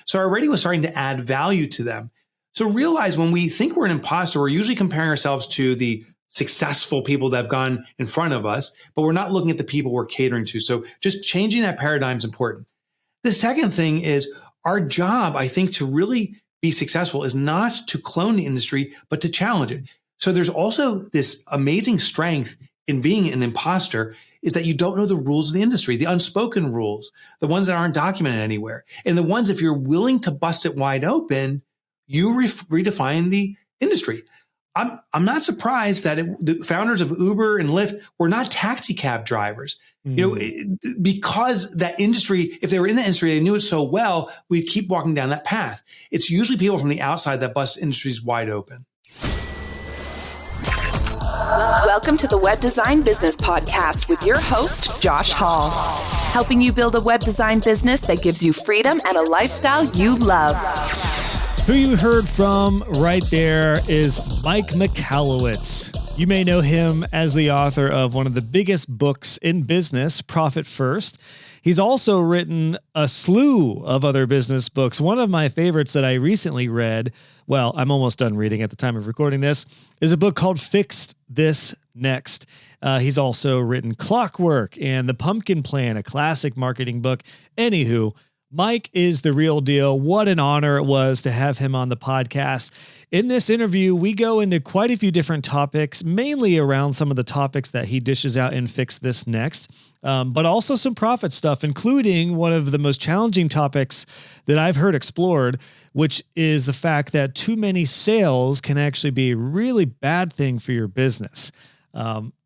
So I already was starting to add value to them. So realize when we think we're an imposter, we're usually comparing ourselves to the successful people that have gone in front of us, but we're not looking at the people we're catering to. So just changing that paradigm is important. The second thing is our job, I think, to really be successful is not to clone the industry, but to challenge it. So there's also this amazing strength in being an imposter is that you don't know the rules of the industry, the unspoken rules, the ones that aren't documented anywhere. And the ones, if you're willing to bust it wide open, you redefine the industry. I'm not surprised that the founders of Uber and Lyft were not taxi cab drivers. Because that industry, if they were in the industry, they knew it so well, we'd keep walking down that path. It's usually people from the outside that bust industries wide open. Welcome to the Web Design Business Podcast with your host, Josh Hall, helping you build a web design business that gives you freedom and a lifestyle you love. Who you heard from right there is Mike Michalowicz. You may know him as the author of one of the biggest books in business, Profit First. He's also written a slew of other business books. One of my favorites that I recently read, well, I'm almost done reading at the time of recording this, is a book called Fix This Next. He's also written Clockwork and The Pumpkin Plan, a classic marketing book. Anywho, Mike is the real deal. What an honor it was to have him on the podcast. In this interview, we go into quite a few different topics, mainly around some of the topics that he dishes out in Fix This Next, but also some profit stuff, including one of the most challenging topics that I've heard explored, which is the fact that too many sales can actually be a really bad thing for your business.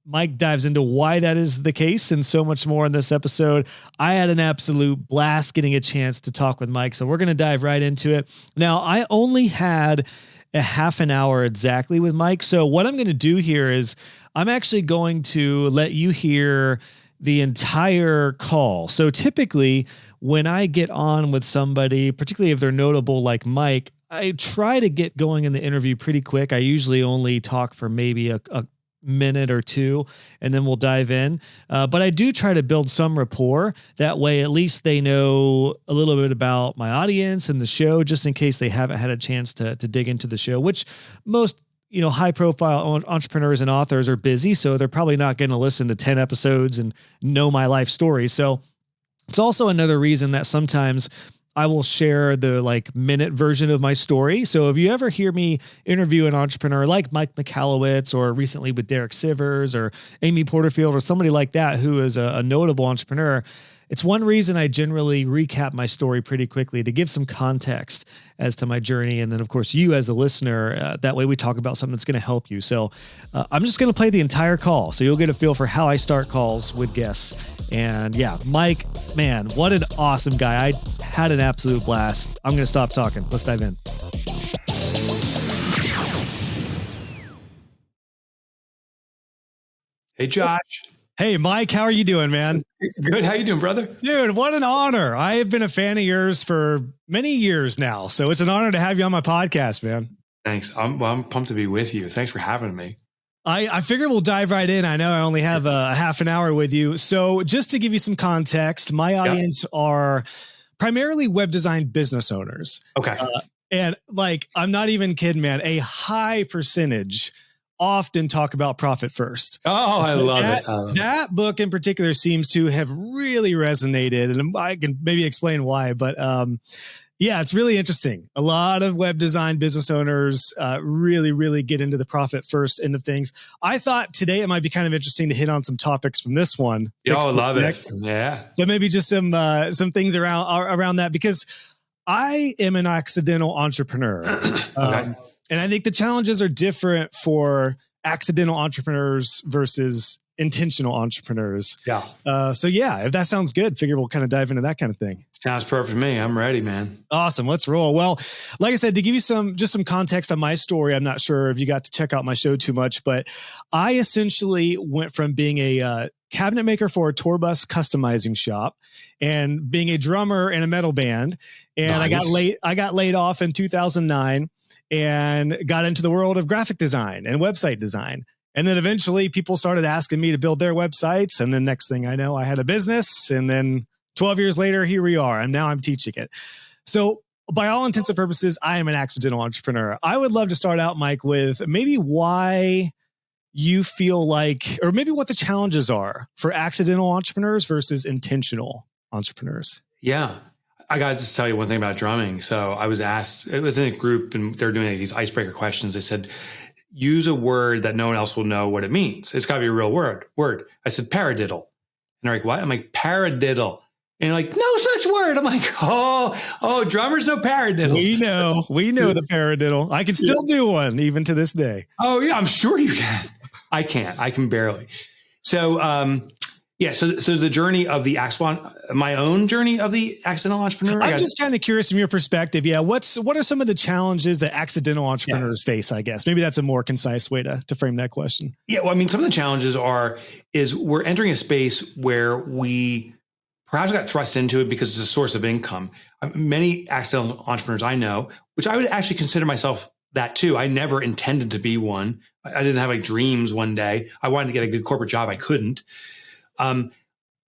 Mike dives into why that is the case and so much more in this episode. I had an absolute blast getting a chance to talk with Mike, so we're going to dive right into it. Now, I only had a half an hour exactly with Mike, so what I'm going to do here is I'm actually going to let you hear the entire call. So typically, when I get on with somebody, particularly if they're notable like Mike, I try to get going in the interview pretty quick. I usually only talk for maybe a minute or two, and then we'll dive in. But I do try to build some rapport. That way, at least they know a little bit about my audience and the show, just in case they haven't had a chance to dig into the show, which most, high profile entrepreneurs and authors are busy. So they're probably not going to listen to 10 episodes and know my life story. So it's also another reason that sometimes I will share the minute version of my story. So if you ever hear me interview an entrepreneur like Mike Michalowicz, or recently with Derek Sivers or Amy Porterfield or somebody like that, who is a notable entrepreneur, it's one reason I generally recap my story pretty quickly to give some context as to my journey. And then of course you as the listener, that way we talk about something that's going to help you. So I'm just going to play the entire call, so you'll get a feel for how I start calls with guests. And yeah, Mike, man, what an awesome guy. I had an absolute blast. I'm going to stop talking. Let's dive in. Hey, Josh. Hey, Mike, how are you doing, man? Good. How you doing, brother? Dude, what an honor. I have been a fan of yours for many years now. So it's an honor to have you on my podcast, man. Thanks. I'm pumped to be with you. Thanks for having me. I figure we'll dive right in. I know I only have a half an hour with you. So just to give you some context, my audience are primarily web design business owners. Okay. And I'm not even kidding, man. A high percentage often talk about Profit First. Oh, I love it. That book in particular seems to have really resonated, and I can maybe explain why, but yeah, it's really interesting. A lot of web design business owners really, really get into the Profit First end of things. I thought today it might be kind of interesting to hit on some topics from this one. Oh, I love it. Yeah. So maybe just some things around that, because I am an accidental entrepreneur. Okay. And I think the challenges are different for accidental entrepreneurs versus intentional entrepreneurs. Yeah. So yeah, if that sounds good, figure we'll kind of dive into that kind of thing. Sounds perfect to me. I'm ready, man. Awesome. Let's roll. Well, like I said, to give you some context on my story, I'm not sure if you got to check out my show too much, but I essentially went from being a cabinet maker for a tour bus customizing shop and being a drummer in a metal band. And nice. I got laid off in 2009 and got into the world of graphic design and website design. And then eventually people started asking me to build their websites. And then next thing I know, I had a business. And then 12 years later, here we are. And now I'm teaching it. So by all intents and purposes, I am an accidental entrepreneur. I would love to start out, Mike, with maybe why you feel like, or maybe what the challenges are for accidental entrepreneurs versus intentional entrepreneurs. Yeah. I got to just tell you one thing about drumming. So I was asked, it was in a group and they're doing these icebreaker questions. They said, use a word that no one else will know what it means. It's got to be a real word. I said, paradiddle. And they're like, what? I'm like, paradiddle. And you're like, no such word. I'm like, oh, drummers know paradiddles. We know the paradiddle. I can still do one even to this day. Oh yeah, I'm sure you can. I can't. I can barely. So, So the journey of my own journey of the accidental entrepreneur. I'm just kind of curious from your perspective. Yeah, what are some of the challenges that accidental entrepreneurs face? I guess maybe that's a more concise way to frame that question. Yeah, well, I mean, some of the challenges is we're entering a space where we perhaps got thrust into it because it's a source of income. Many accidental entrepreneurs I know, which I would actually consider myself that too. I never intended to be one. I didn't have like dreams one day. I wanted to get a good corporate job. I couldn't.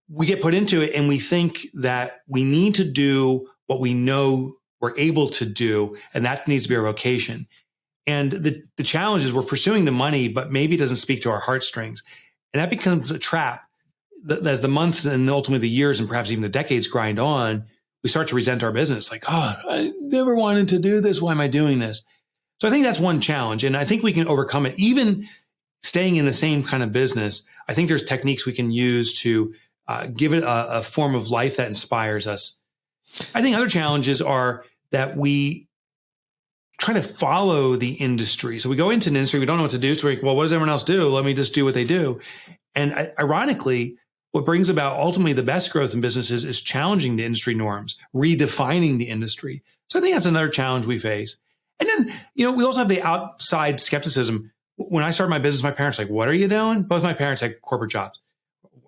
We get put into it and we think that we need to do what we know we're able to do, and that needs to be our vocation. And the challenge is we're pursuing the money, but maybe it doesn't speak to our heartstrings. And that becomes a trap. As the months and ultimately the years and perhaps even the decades grind on, we start to resent our business. Like, oh, I never wanted to do this. Why am I doing this? So I think that's one challenge. And I think we can overcome it. Even staying in the same kind of business, I think there's techniques we can use to give it a form of life that inspires us. I think other challenges are that we try to follow the industry. So we go into an industry, we don't know what to do. So we're like, well, what does everyone else do? Let me just do what they do. And ironically, what brings about ultimately the best growth in businesses is challenging the industry norms, redefining the industry. So I think that's another challenge we face. And then, we also have the outside skepticism. When I started my business, my parents were like, what are you doing? Both my parents had corporate jobs.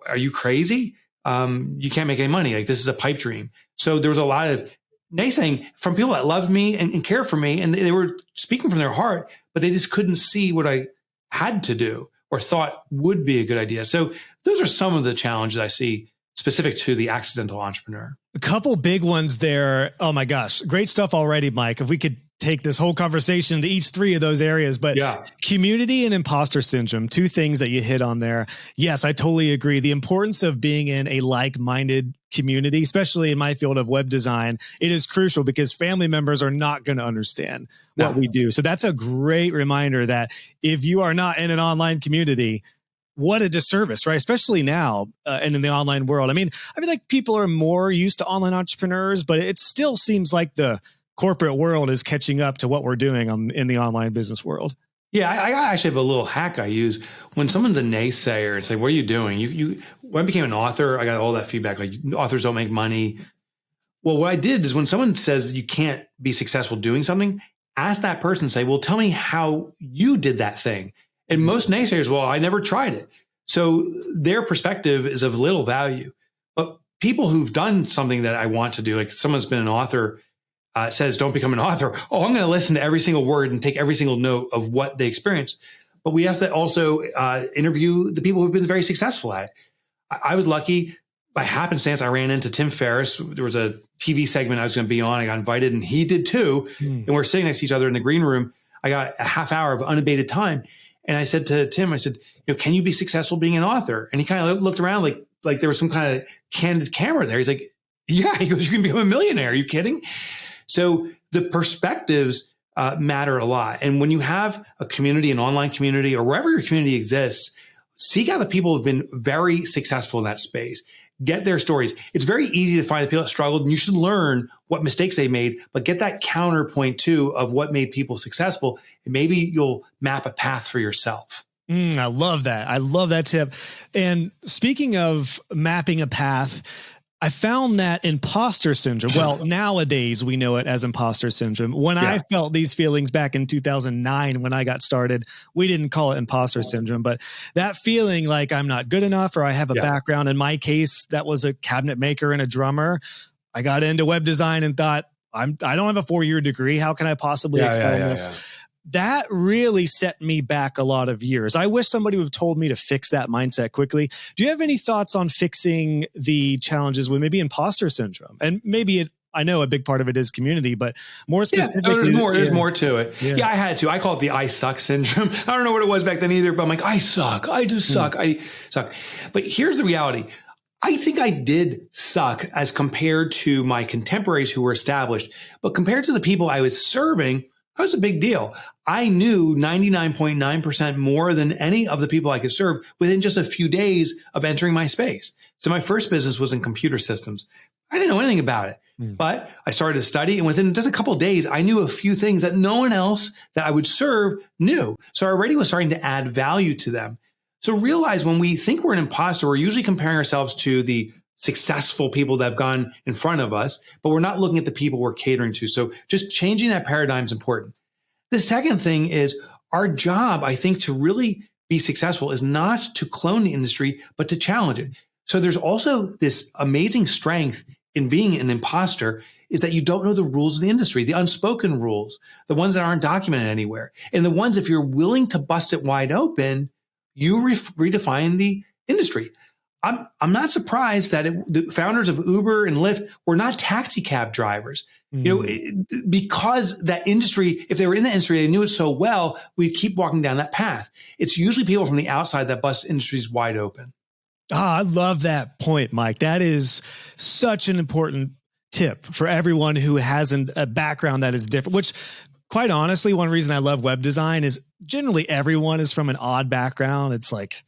Are you crazy? You can't make any money. Like, this is a pipe dream. So there was a lot of naysaying from people that loved me and cared for me. And they were speaking from their heart, but they just couldn't see what I had to do or thought would be a good idea. So those are some of the challenges I see specific to the accidental entrepreneur. A couple big ones there. Oh my gosh. Great stuff already, Mike. If we could take this whole conversation to each three of those areas, but community and imposter syndrome, two things that you hit on there. Yes, I totally agree. The importance of being in a like-minded community, especially in my field of web design, it is crucial because family members are not going to understand what we do. So that's a great reminder that if you are not in an online community, what a disservice, right? Especially now and in the online world. I mean, like people are more used to online entrepreneurs, but it still seems like the corporate world is catching up to what we're doing in the online business world. Yeah, I actually have a little hack I use when someone's a naysayer and say, "What are you doing?" When I became an author, I got all that feedback like authors don't make money. Well, what I did is when someone says you can't be successful doing something, ask that person, say, "Well, tell me how you did that thing." And most naysayers, well, I never tried it. So their perspective is of little value. But people who've done something that I want to do, like someone's been an author, says, don't become an author. Oh, I'm going to listen to every single word and take every single note of what they experienced. But we have to also interview the people who've been very successful at it. I was lucky. By happenstance, I ran into Tim Ferriss. There was a TV segment I was going to be on. I got invited and he did too. And we're sitting next to each other in the green room. I got a half hour of unabated time. And I said to Tim, I said, can you be successful being an author? And he kind of looked around like there was some kind of candid camera there. He's like, yeah. He goes, you can become a millionaire. Are you kidding? So the perspectives matter a lot. And when you have a community, an online community, or wherever your community exists, seek out the people who've been very successful in that space. Get their stories. It's very easy to find the people that struggled, and you should learn what mistakes they made, but get that counterpoint too of what made people successful. And maybe you'll map a path for yourself. I love that. I love that tip. And speaking of mapping a path, I found that imposter syndrome, well, nowadays we know it as imposter syndrome. When I felt these feelings back in 2009, when I got started, we didn't call it imposter syndrome, but that feeling like I'm not good enough or I have a background. In my case, that was a cabinet maker and a drummer. I got into web design and thought, I don't have a 4-year degree. How can I possibly excel in this? That really set me back a lot of years. I wish somebody would have told me to fix that mindset quickly. Do you have any thoughts on fixing the challenges with maybe imposter syndrome? And maybe it I know a big part of it is community, but more Yeah, specifically, there's more to it. Yeah, I had to. I call it the I suck syndrome. I don't know what it was back then either, but I'm like, I suck. I just suck. I suck. But here's the reality. I think I did suck as compared to my contemporaries who were established, but compared to the people I was serving, that was a big deal. I knew 99.9% more than any of the people I could serve within just a few days of entering my space. So my first business was in computer systems. I didn't know anything about it, but I started to study, and within just a couple of days, I knew a few things that no one else that I would serve knew. So I already was starting to add value to them. So realize when we think we're an imposter, we're usually comparing ourselves to the successful people that have gone in front of us, but we're not looking at the people we're catering to. So just changing that paradigm is important. The second thing is our job, I think, to really be successful is not to clone the industry, but to challenge it. So there's also this amazing strength in being an imposter is that you don't know the rules of the industry, the unspoken rules, the ones that aren't documented anywhere. And the ones, if you're willing to bust it wide open, you redefine the industry. I'm not surprised that the founders of Uber and Lyft were not taxi cab drivers. Because that industry, if they were in the industry, they knew it so well, we'd keep walking down that path. It's usually people from the outside that bust industries wide open. I love that point, Mike. That is such an important tip for everyone who has a background that is different, which quite honestly, one reason I love web design is generally everyone is from an odd background. It's like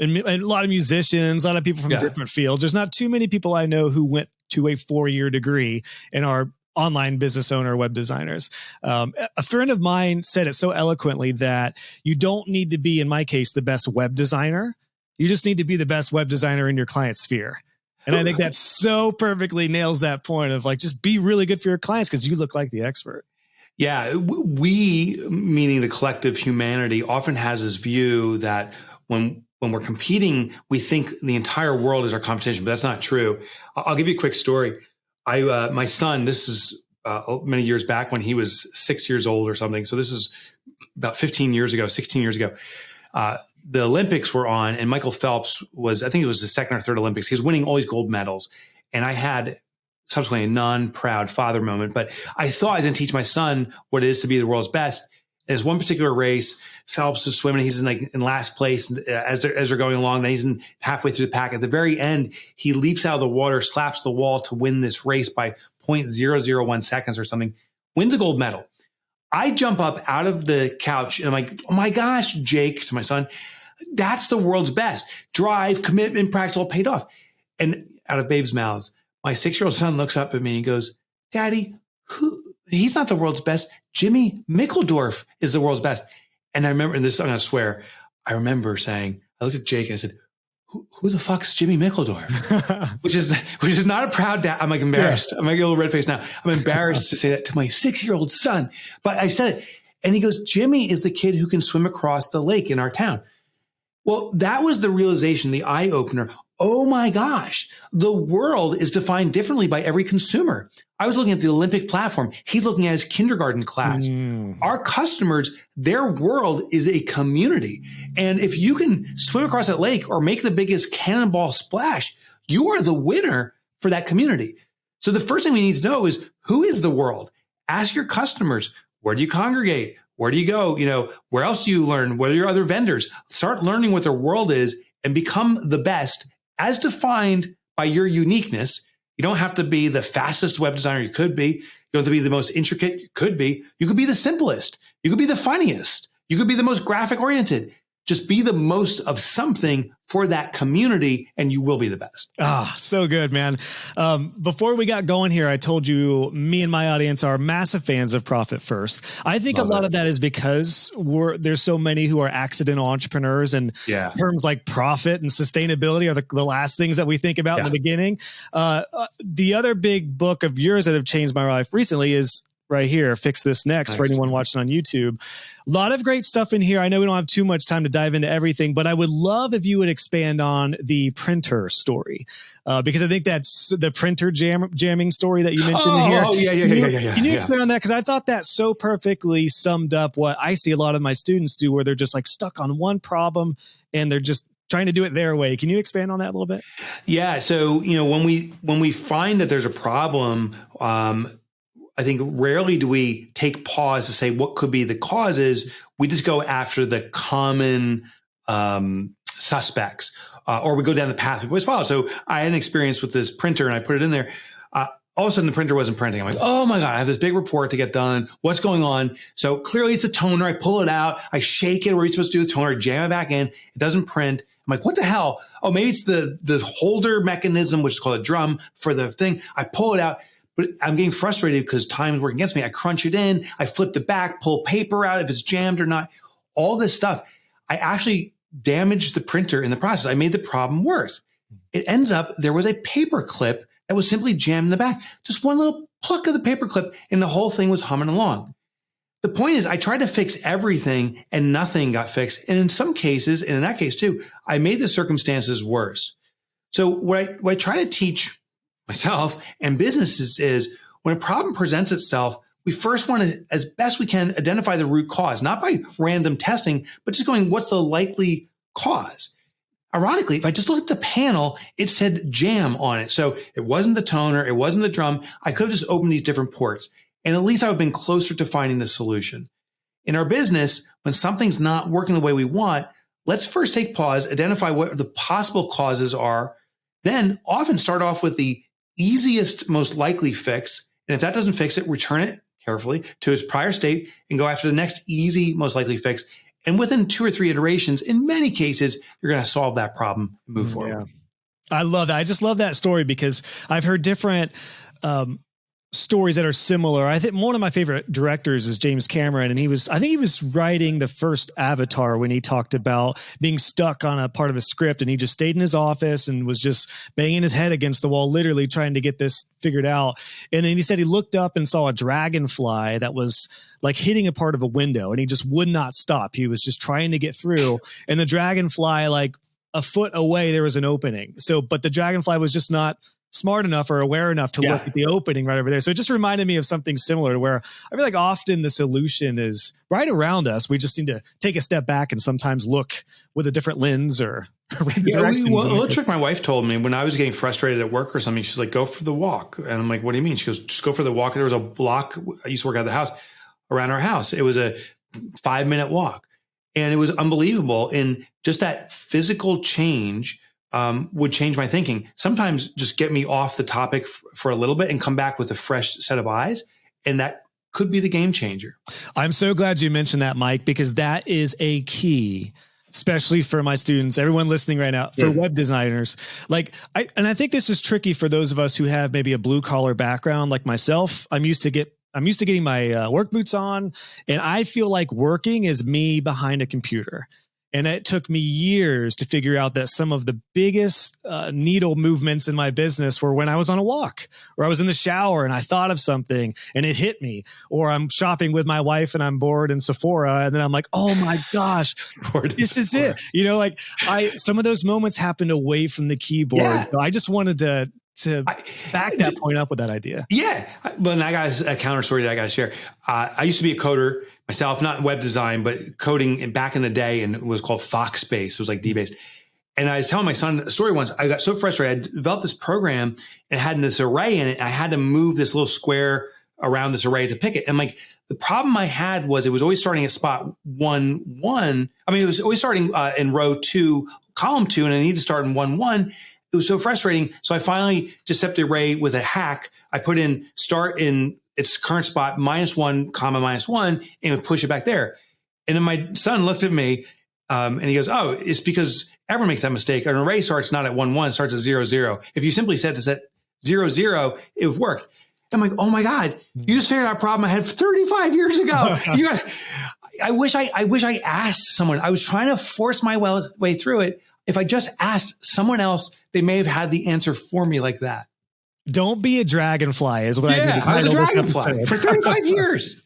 a lot of musicians, a lot of people from different fields. There's not too many people I know who went to a 4-year degree and are online business owner, web designers. A friend of mine said it so eloquently that you don't need to be, in my case, the best web designer. You just need to be the best web designer in your client sphere. And I think that so perfectly nails that point of like, just be really good for your clients because you look like the expert. Yeah. We, meaning the collective humanity, often has this view that when we're competing, we think the entire world is our competition, but that's not true. I'll give you a quick story. My son, this is many years back when he was 6 years old or something. So this is about 16 years ago. The Olympics were on, and Michael Phelps was, I think it was the second or third Olympics. He was winning all these gold medals. And I had subsequently a non-proud father moment, but I thought I was going to teach my son what it is to be the world's best. And there's one particular race, Phelps is swimming. He's in last place as they're going along. Then he's halfway through the pack. At the very end, he leaps out of the water, slaps the wall to win this race by 0.001 seconds or something, wins a gold medal. I jump up out of the couch and I'm like, oh my gosh, Jake, to my son, that's the world's best. Drive, commitment, practice, all paid off. And out of babes' mouths, my 6-year-old son looks up at me and goes, Daddy, he's not the world's best. Jimmy Michalowicz is the world's best. And I remember, and this I'm going to swear, I remember saying, I looked at Jake and I said, who the fuck's Jimmy Michalowicz? which is not a proud dad. I'm like embarrassed. I'm like a little red face now. I'm embarrassed to say that to my 6-year-old son. But I said it. And he goes, Jimmy is the kid who can swim across the lake in our town. Well, that was the realization, the eye opener. Oh my gosh, the world is defined differently by every consumer. I was looking at the Olympic platform. He's looking at his kindergarten class. Our customers, their world is a community. And if you can swim across that lake or make the biggest cannonball splash, you are the winner for that community. So the first thing we need to know is, who is the world? Ask your customers, where do you congregate? Where do you go? Where else do you learn? What are your other vendors? Start learning what their world is and become the best as defined by your uniqueness. You don't have to be the fastest web designer you could be. You don't have to be the most intricate you could be. You could be the simplest. You could be the funniest. You could be the most graphic oriented. Just be the most of something for that community and you will be the best. So good, man. Before we got going here, I told you me and my audience are massive fans of Profit First. I think a lot of that is because there's so many who are accidental entrepreneurs, and terms like profit and sustainability are the last things that we think about in the beginning. The other big book of yours that have changed my life recently is right here, Fix This Next, for anyone watching on YouTube. A lot of great stuff in here. I know we don't have too much time to dive into everything, but I would love if you would expand on the printer story, because I think that's the printer jamming story that you mentioned in here. Yeah. Can you expand on that? Because I thought that so perfectly summed up what I see a lot of my students do, where they're just like stuck on one problem and they're just trying to do it their way. Can you expand on that a little bit? Yeah. So, when we find that there's a problem, I think rarely do we take pause to say what could be the causes. We just go after the common suspects, or we go down the path we've always followed. So I had an experience with this printer and I put it in there. All of a sudden the printer wasn't printing. I'm like, oh my God, I have this big report to get done. What's going on? So clearly it's the toner. I pull it out. I shake it where you're supposed to do the toner, jam it back in. It doesn't print. I'm like, what the hell? Oh, maybe it's the holder mechanism, which is called a drum for the thing. I pull it out, but I'm getting frustrated because time is working against me. I crunch it in. I flip it back, pull paper out if it's jammed or not. All this stuff. I actually damaged the printer in the process. I made the problem worse. It ends up, there was a paper clip that was simply jammed in the back. Just one little pluck of the paper clip and the whole thing was humming along. The point is, I tried to fix everything and nothing got fixed. And in some cases, and in that case too, I made the circumstances worse. So what I try to teach myself and businesses is when a problem presents itself, we first want to, as best we can, identify the root cause, not by random testing, but just going, what's the likely cause? Ironically, if I just look at the panel, it said jam on it. So it wasn't the toner, it wasn't the drum. I could have just opened these different ports. And at least I would have been closer to finding the solution. In our business, when something's not working the way we want, let's first take pause, identify what the possible causes are, then often start off with the easiest, most likely fix. And if that doesn't fix it, return it carefully to its prior state and go after the next easy, most likely fix. And within 2 or 3 iterations, in many cases, you're going to solve that problem and move forward. I love that. I just love that story because I've heard different stories that are similar. I think one of my favorite directors is James Cameron, and I think he was writing the first Avatar when he talked about being stuck on a part of a script, and he just stayed in his office and was just banging his head against the wall, literally trying to get this figured out. And then he said he looked up and saw a dragonfly that was like hitting a part of a window, and he just would not stop. He was just trying to get through, and the dragonfly, like a foot away, there was an opening. So, but the dragonfly was just not smart enough or aware enough to look at the opening right over there. So it just reminded me of something similar where I feel like often the solution is right around us. We just need to take a step back and sometimes look with a different lens or a trick my wife told me when I was getting frustrated at work or something, she's like, go for the walk. And I'm like, what do you mean? She goes, just go for the walk. There was a block. I used to work out of the house around our house. It was a 5-minute walk and it was unbelievable. And just that physical change would change my thinking. Sometimes just get me off the topic for a little bit and come back with a fresh set of eyes. And that could be the game changer. I'm so glad you mentioned that, Mike, because that is a key, especially for my students, everyone listening right now, for web designers. I think this is tricky for those of us who have maybe a blue collar background like myself. I'm used to getting my work boots on, and I feel like working is me behind a computer. And it took me years to figure out that some of the biggest needle movements in my business were when I was on a walk or I was in the shower and I thought of something and it hit me, or I'm shopping with my wife and I'm bored in Sephora. And then I'm like, oh my gosh, this is it. Some of those moments happened away from the keyboard. Yeah. So I just wanted to back that point up with that idea. Yeah. But I got a counter story that I got to share. I used to be a coder myself, not web design, but coding back in the day, and it was called Foxbase. It was like DBase. And I was telling my son a story once. I got so frustrated. I developed this program and had this array in it. I had to move this little square around this array to pick it. And like the problem I had was it was always starting at spot 1, 1. I mean, it was always starting in row 2, column 2, and I need to start in 1, 1. It was so frustrating. So I finally just set the array with a hack. I put in start in its current spot -1, -1, and push it back there. And then my son looked at me and he goes, oh, it's because everyone makes that mistake. An array starts not at 1, 1, it starts at 0, 0. If you simply said to set 0, 0, it would work. I'm like, oh my God, you just figured out a problem I had 35 years ago. I wish I asked someone. I was trying to force my way through it. If I just asked someone else, they may have had the answer for me like that. Don't be a dragonfly is what I did. I was a dragonfly for 35 years.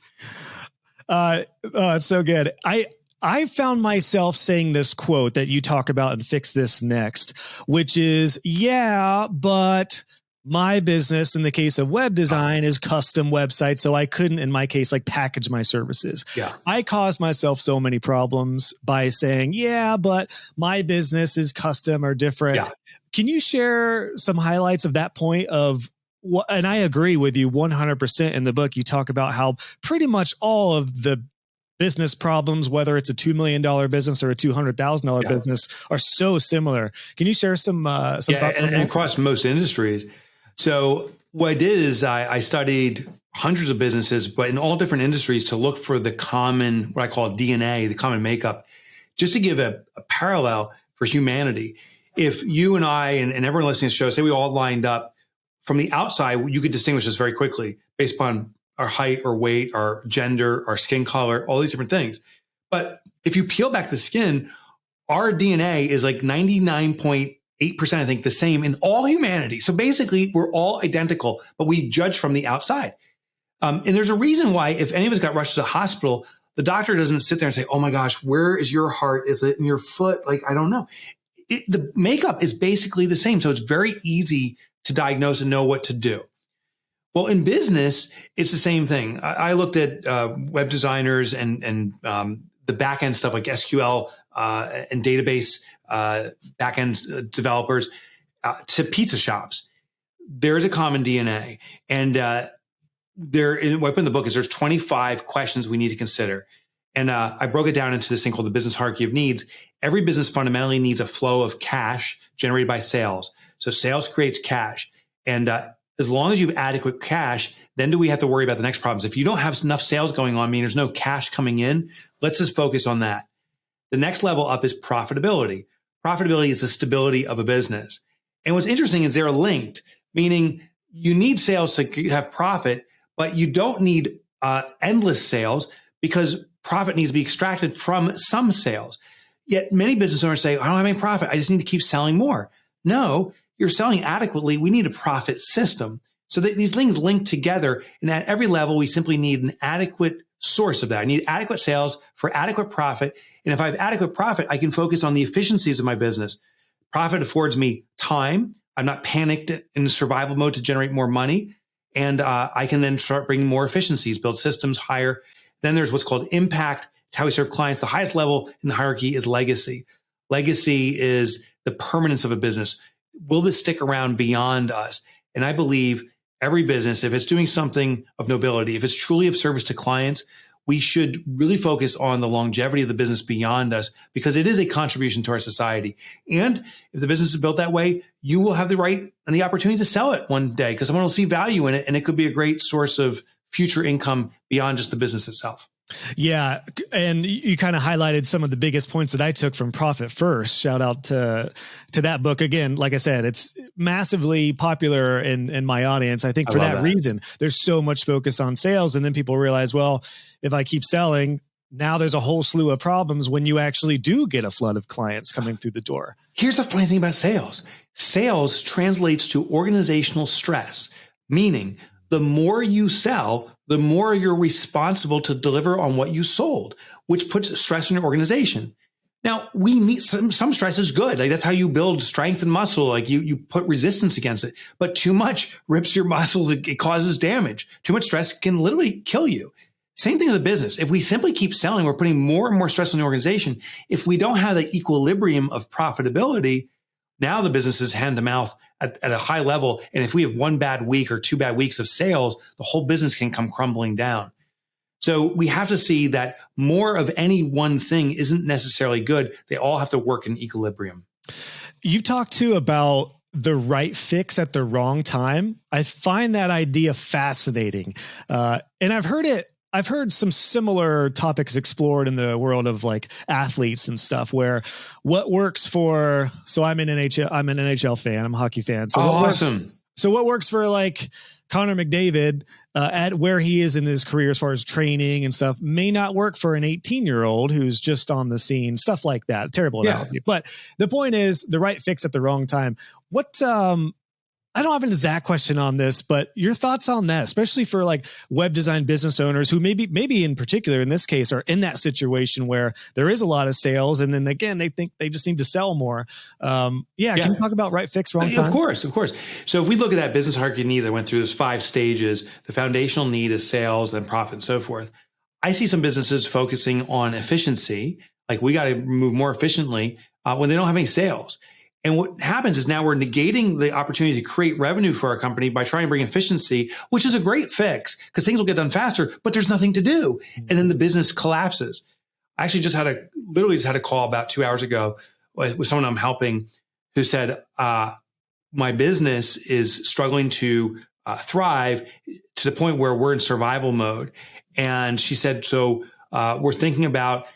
It's so good. I found myself saying this quote that you talk about and Fix This Next, which is, yeah, but my business, in the case of web design, is custom websites. So I couldn't, in my case, like package my services. Yeah. I caused myself so many problems by saying, yeah, but my business is custom or different. Yeah. Can you share some highlights of that point of what, and I agree with you 100% in the book. You talk about how pretty much all of the business problems, whether it's a $2 million business or a $200,000 business, are so similar. Can you share some thoughts and across most industries? So what I did is I studied hundreds of businesses, but in all different industries, to look for the common, what I call DNA, the common makeup, just to give a parallel for humanity. If you and I and everyone listening to the show, say we all lined up from the outside, you could distinguish us very quickly based upon our height or weight, our gender, our skin color, all these different things. But if you peel back the skin, our DNA is like 99.8%, I think, the same in all humanity. So basically, we're all identical, but we judge from the outside. And there's a reason why, if any of us got rushed to the hospital, the doctor doesn't sit there and say, oh my gosh, where is your heart? Is it in your foot? Like, I don't know. The makeup is basically the same. So it's very easy to diagnose and know what to do. Well, in business, it's the same thing. I looked at web designers and the back-end stuff like SQL and database back-end developers to pizza shops. There's a common DNA. And what I put in the book is there's 25 questions we need to consider. And I broke it down into this thing called the business hierarchy of needs. Every business fundamentally needs a flow of cash generated by sales. So sales creates cash. And as long as you have adequate cash, then do we have to worry about the next problems. If you don't have enough sales going on, meaning there's no cash coming in, let's just focus on that. The next level up is profitability. Profitability is the stability of a business. And what's interesting is they're linked, meaning you need sales to have profit, but you don't need endless sales because profit needs to be extracted from some sales. Yet many business owners say, I don't have any profit. I just need to keep selling more. No, you're selling adequately. We need a profit system. So these things link together. And at every level, we simply need an adequate source of that. I need adequate sales for adequate profit. And if I have adequate profit, I can focus on the efficiencies of my business. Profit affords me time. I'm not panicked in survival mode to generate more money. And I can then start bringing more efficiencies, build systems higher. Then there's what's called impact. It's how we serve clients. The highest level in the hierarchy is legacy. Legacy is the permanence of a business. Will this stick around beyond us? And I believe every business, if it's doing something of nobility, if it's truly of service to clients, we should really focus on the longevity of the business beyond us because it is a contribution to our society. And if the business is built that way, you will have the right and the opportunity to sell it one day because someone will see value in it. And it could be a great source of future income beyond just the business itself. Yeah. And you kind of highlighted some of the biggest points that I took from Profit First. Shout out to that book. Again, like I said, it's massively popular in my audience. I think for that reason, there's so much focus on sales. And then people realize, well, if I keep selling, now there's a whole slew of problems when you actually do get a flood of clients coming through the door. Here's the funny thing about sales. Sales translates to organizational stress, meaning the more you sell, the more you're responsible to deliver on what you sold, which puts stress on your organization. Now, we need some stress is good. Like that's how you build strength and muscle. Like you put resistance against it, but too much rips your muscles. It causes damage. Too much stress can literally kill you. Same thing with the business. If we simply keep selling, we're putting more and more stress on the organization. If we don't have the equilibrium of profitability, now the business is hand to mouth at a high level. And if we have one bad week or 2 bad weeks of sales, the whole business can come crumbling down. So we have to see that more of any one thing isn't necessarily good. They all have to work in equilibrium. You've talked too about the right fix at the wrong time. I find that idea fascinating. And I've heard some similar topics explored in the world of like athletes and stuff where what works for, so I'm an NHL fan, I'm a hockey fan. So awesome. What works for like Connor McDavid at where he is in his career as far as training and stuff may not work for an 18-year-old who's just on the scene, stuff like that. Terrible analogy. But the point is the right fix at the wrong time. I don't have an exact question on this, but your thoughts on that, especially for like web design business owners who maybe in particular in this case are in that situation where there is a lot of sales, and then again they think they just need to sell more. Can you talk about right fix, wrong time? Of course. So if we look at that business hierarchy needs, I went through those 5 stages. The foundational need is sales, then profit, and so forth. I see some businesses focusing on efficiency, like we got to move more efficiently when they don't have any sales. And what happens is now we're negating the opportunity to create revenue for our company by trying to bring efficiency, which is a great fix because things will get done faster, but there's nothing to do. And then the business collapses. I actually just had a call about 2 hours ago with someone I'm helping who said, my business is struggling to thrive to the point where we're in survival mode. And she said, so we're thinking about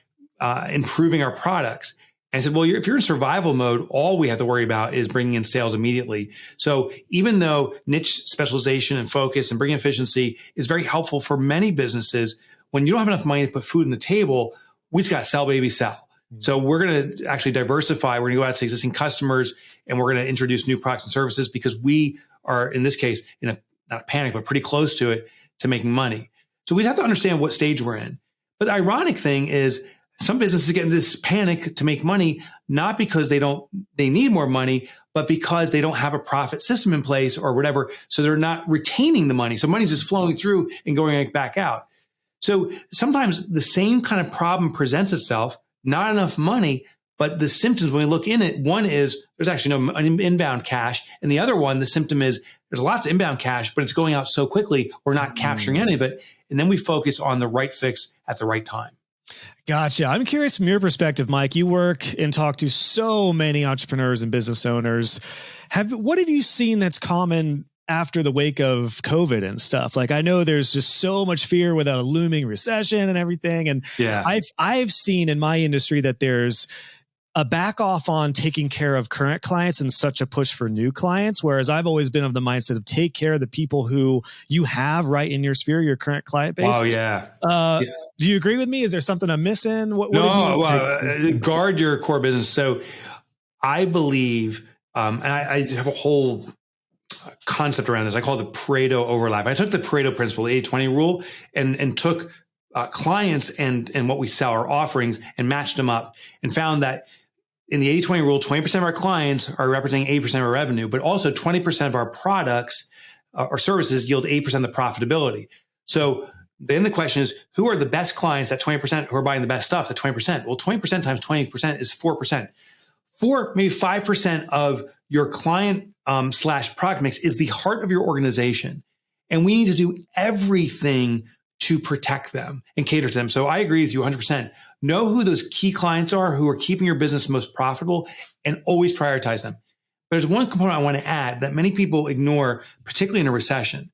improving our products. And I said, well, if you're in survival mode, all we have to worry about is bringing in sales immediately. So even though niche specialization and focus and bringing efficiency is very helpful for many businesses, when you don't have enough money to put food on the table, we just got to sell, baby, sell. So we're going to actually diversify. We're going to go out to existing customers and we're going to introduce new products and services because we are, in this case, in a not a panic, but pretty close to it, to making money. So we have to understand what stage we're in. But the ironic thing is some businesses get into this panic to make money, not because they need more money, but because they don't have a profit system in place or whatever. So they're not retaining the money. So money's just flowing through and going back out. So sometimes the same kind of problem presents itself, not enough money, but the symptoms when we look in it, one is there's actually no inbound cash. And the other one, the symptom is there's lots of inbound cash, but it's going out so quickly, we're not capturing any of it. And then we focus on the right fix at the right time. Gotcha. I'm curious from your perspective, Mike, you work and talk to so many entrepreneurs and business owners. What have you seen that's common after the wake of COVID and stuff? Like, I know there's just so much fear with a looming recession and everything. And I've seen in my industry that there's a back off on taking care of current clients and such a push for new clients. Whereas I've always been of the mindset of take care of the people who you have right in your sphere, your current client base. Oh yeah. Do you agree with me? Is there something I'm missing? Guard your core business. So I believe, and I have a whole concept around this. I call it the Pareto overlap. I took the Pareto principle, the 80-20 rule, and took clients and what we sell, our offerings, and matched them up and found that in the 80-20 rule, 20% of our clients are representing 80% of our revenue, but also 20% of our products or services yield 8% of the profitability. So then the question is, who are the best clients, that 20% who are buying the best stuff, that 20%? Well, 20% times 20% is 4%. 4, maybe 5% of your client / product mix is the heart of your organization. And we need to do everything to protect them and cater to them. So I agree with you 100%. Know who those key clients are who are keeping your business most profitable and always prioritize them. But there's one component I want to add that many people ignore, particularly in a recession.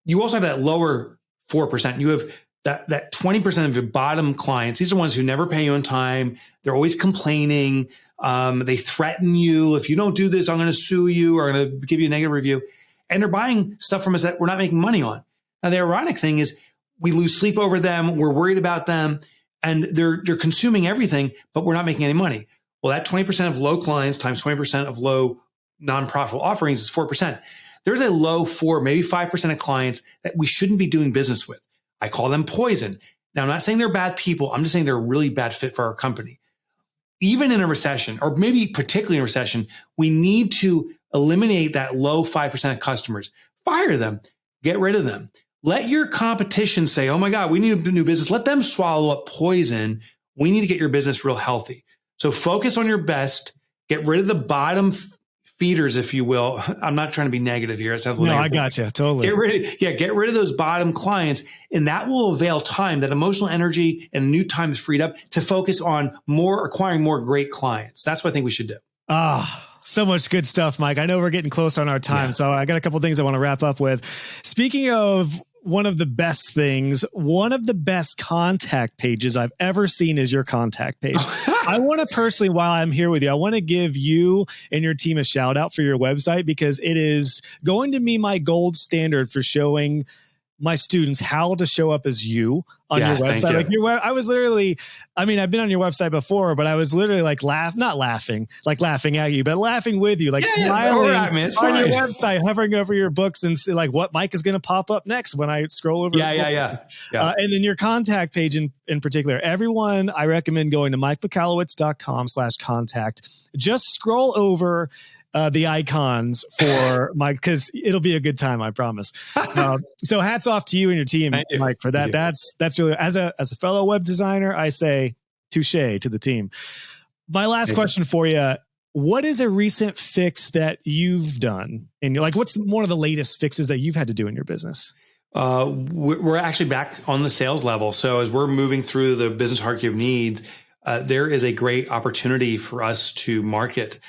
You also have that lower 4%. You have that 20% of your bottom clients. These are ones who never pay you on time. They're always complaining. They threaten you. If you don't do this, I'm going to sue you or I'm going to give you a negative review. And they're buying stuff from us that we're not making money on. Now, the ironic thing is we lose sleep over them. We're worried about them and they're consuming everything, but we're not making any money. Well, that 20% of low clients times 20% of low non-profitable offerings is 4%. There's a low 4, maybe 5% of clients that we shouldn't be doing business with. I call them poison. Now, I'm not saying they're bad people. I'm just saying they're a really bad fit for our company. Even in a recession, or maybe particularly in a recession, we need to eliminate that low 5% of customers. Fire them. Get rid of them. Let your competition say, oh my God, we need a new business. Let them swallow up poison. We need to get your business real healthy. So focus on your best. Get rid of the bottom feeders, if you will. I'm not trying to be negative here. It sounds like I got you. Totally. Get rid of those bottom clients. And that will avail time, that emotional energy and new time is freed up to focus on acquiring more great clients. That's what I think we should do. So much good stuff, Mike. I know we're getting close on our time, so I got a couple of things I want to wrap up with. Speaking of one of the best things, one of the best contact pages I've ever seen is your contact page. I want to personally, while I'm here with you, I want to give you and your team a shout out for your website because it is going to be my gold standard for showing my students how to show up as you on your website. You. Like your web, I was literally, I mean, I've been on your website before, but I was literally like not laughing at you, but laughing with you, like smiling on your website, hovering over your books and see like what Mike is going to pop up next when I scroll over. Yeah. And then your contact page in particular, everyone, I recommend going to mikemichalowicz.com/contact. Just scroll over the icons for Mike, because it'll be a good time, I promise. So hats off to you and your team, Mike, for that. That's really, as a fellow web designer, I say touche to the team. My last question for you: what is a recent fix that you've done? And like, what's one of the latest fixes that you've had to do in your business? We're actually back on the sales level. So as we're moving through the business hierarchy of needs, there is a great opportunity for us to market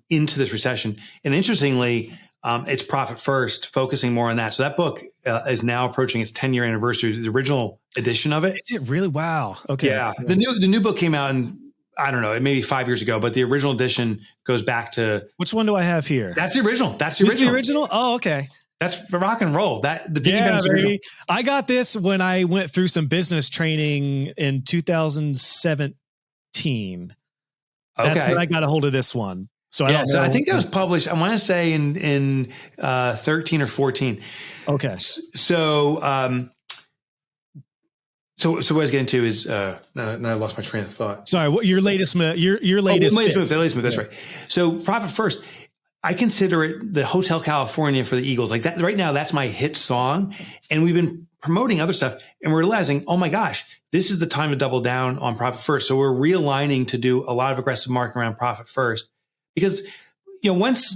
into this recession. And interestingly, it's profit first, focusing more on that. So that book is now approaching its 10-year anniversary, the original edition of it. Is it really? Wow. Okay. Yeah. The new book came out in, I don't know, it may be 5 years ago, but the original edition goes back to. Which one do I have here? That's the original. This is the original? Oh, okay. That's for rock and roll. Baby. I got this when I went through some business training in 2017. That's when I got a hold of this one. So I don't know. I think that was published, I want to say in 13 or 14. Okay. So what I was getting to is now I lost my train of thought. Sorry, what your latest move? That's right. So profit first. I consider it the Hotel California for the Eagles. Like that right now, that's my hit song. And we've been promoting other stuff and we're realizing, oh my gosh, this is the time to double down on profit first. So we're realigning to do a lot of aggressive marketing around profit first, because once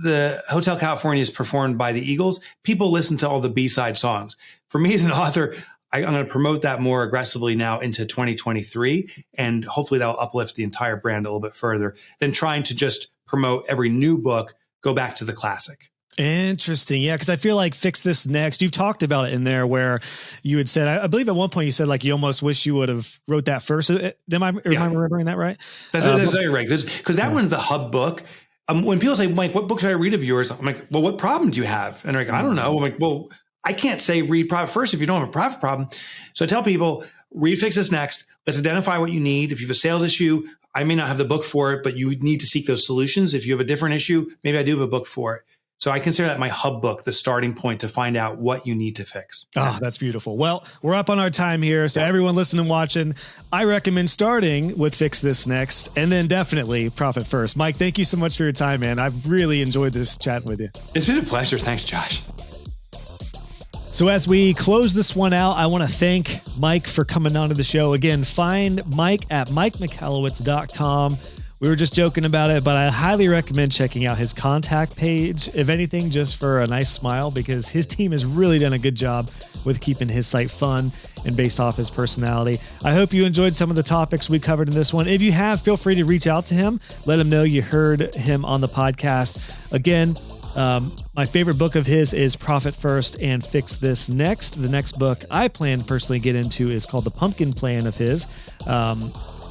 the Hotel California is performed by the Eagles, people listen to all the B-side songs. For me as an author, I'm going to promote that more aggressively now into 2023. And hopefully that'll uplift the entire brand a little bit further than trying to just promote every new book, go back to the classic. Interesting. Yeah. Cause I feel like Fix This Next, you've talked about it in there where you had said, I believe at one point you said like, you almost wish you would have wrote that first. Am I remembering that right? That's exactly right. Cause that one's the hub book. When people say, Mike, what book should I read of yours? I'm like, well, what problem do you have? And they're like, I don't know. I'm like, well, I can't say read profit first if you don't have a profit problem. So I tell people, read Fix This Next. Let's identify what you need. If you have a sales issue, I may not have the book for it, but you need to seek those solutions. If you have a different issue, maybe I do have a book for it. So I consider that my hub book, the starting point to find out what you need to fix. Oh, that's beautiful. Well, we're up on our time here. So everyone listening and watching, I recommend starting with Fix This Next and then definitely profit first. Mike, thank you so much for your time, man. I've really enjoyed this chatting with you. It's been a pleasure. Thanks, Josh. So as we close this one out, I want to thank Mike for coming onto the show. Again, find Mike at mikemichalowicz.com. We were just joking about it, but I highly recommend checking out his contact page, if anything, just for a nice smile, because his team has really done a good job with keeping his site fun and based off his personality. I hope you enjoyed some of the topics we covered in this one. If you have, feel free to reach out to him. Let him know you heard him on the podcast. Again, my favorite book of his is Profit First and Fix This Next. The next book I plan to personally get into is called The Pumpkin Plan of his.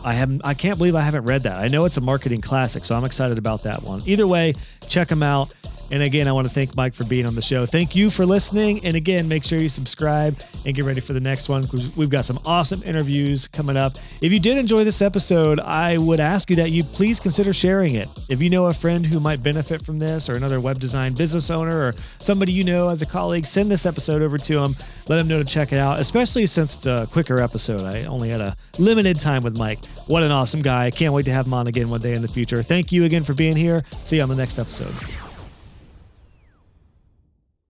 I can't believe I haven't read that. I know it's a marketing classic, so I'm excited about that one. Either way, check him out. And again, I want to thank Mike for being on the show. Thank you for listening. And again, make sure you subscribe and get ready for the next one, because we've got some awesome interviews coming up. If you did enjoy this episode, I would ask you that you please consider sharing it. If you know a friend who might benefit from this, or another web design business owner, or somebody you know as a colleague, send this episode over to them. Let them know to check it out, especially since it's a quicker episode. I only had a limited time with Mike. What an awesome guy. I can't wait to have him on again one day in the future. Thank you again for being here. See you on the next episode.